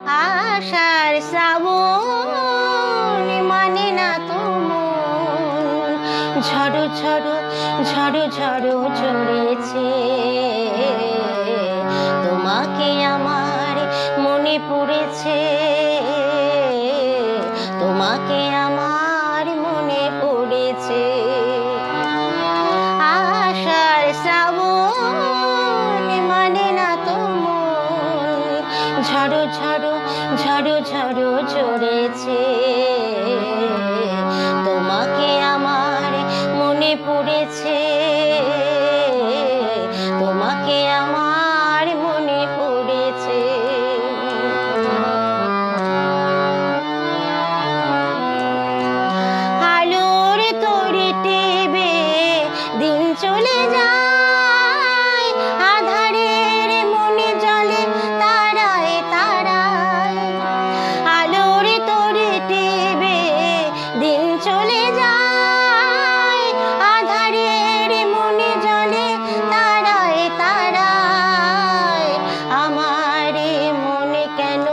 আশার শ্রাবণ মানে না তো মন, ঝড়ো ঝড়ো ঝড়ো ঝড়ো ঝরেছে। তোমাকে আমার মনে পড়েছে, তোমাকে আমার মনে পড়েছে। আশার শ্রাবণ মানে না তো মন, ঝড়ো ঝড়ো ঝড়ো ঝড়ো ঝরেছে। তোমাকে আমার মনে পড়েছে, তোমাকে আমার মনে পড়েছে। আলোর তরি টেবে দিন চলে যায়, আধারের মনে জলে তারায় তারায়। আলোর তরি টেবে দিন চলে যায়, আধারের মনে জলে তারায় তারায়। আমার মনে কেন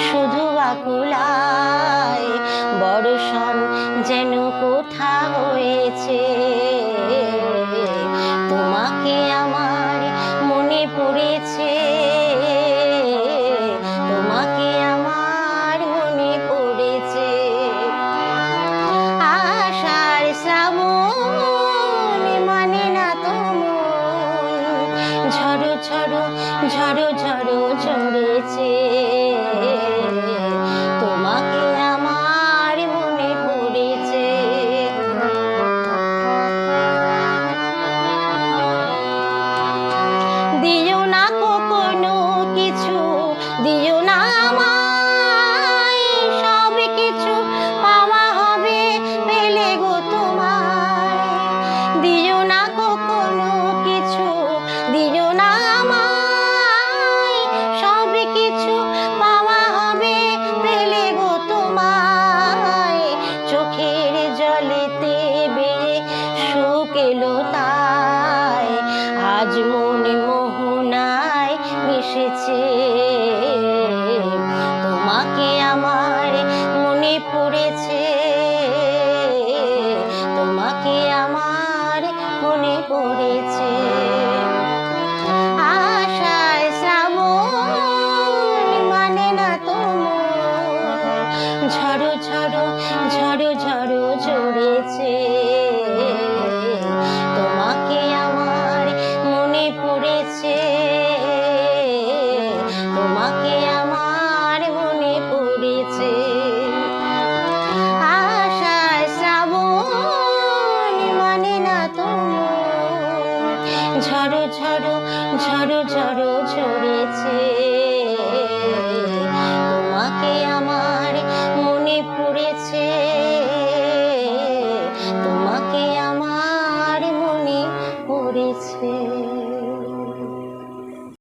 শুধু আকুলায়, বর্ষণ যেন কোথা হয়েছে। তোমাকে আমার মনে পড়েছে, তোমাকে আমার মনে পড়েছে। আশার শ্রাবণ মানে না তো মন, ঝড়ো ঝড়ো ঝড়ো ঝড়ো ঝরেছে। তোমাকে আমার মনে পড়েছে। দিও না কখনো কিছু, দিও না আমায়, সব কিছু পাওয়া হবে পেলে গো তোমায়। দিও না কখনো কিছু, দিও না আমায়, সব কিছু পাওয়া হবে পেলে গো তোমায়। চোখের জলেতে বেয়ে সুখ এলো তাই, আজ মনে মোহনায় মিশেছে। তোমাকে আমার মনে পড়েছে, তোমাকে আমার মনে পড়েছে। আশায় শ্রাবণ মানে না তো মন, ঝড়ো ঝড়ো ঝড়ো ঝড়ো ঝরেছে। তোমাকে আমার মনে পড়েছে, তোমাকে আমার মনে পড়েছে। আশায় শ্রাবণ মানে না তো মন, ঝড়ো ঝড়ো ঝড়ো ঝড়ো ঝরেছে।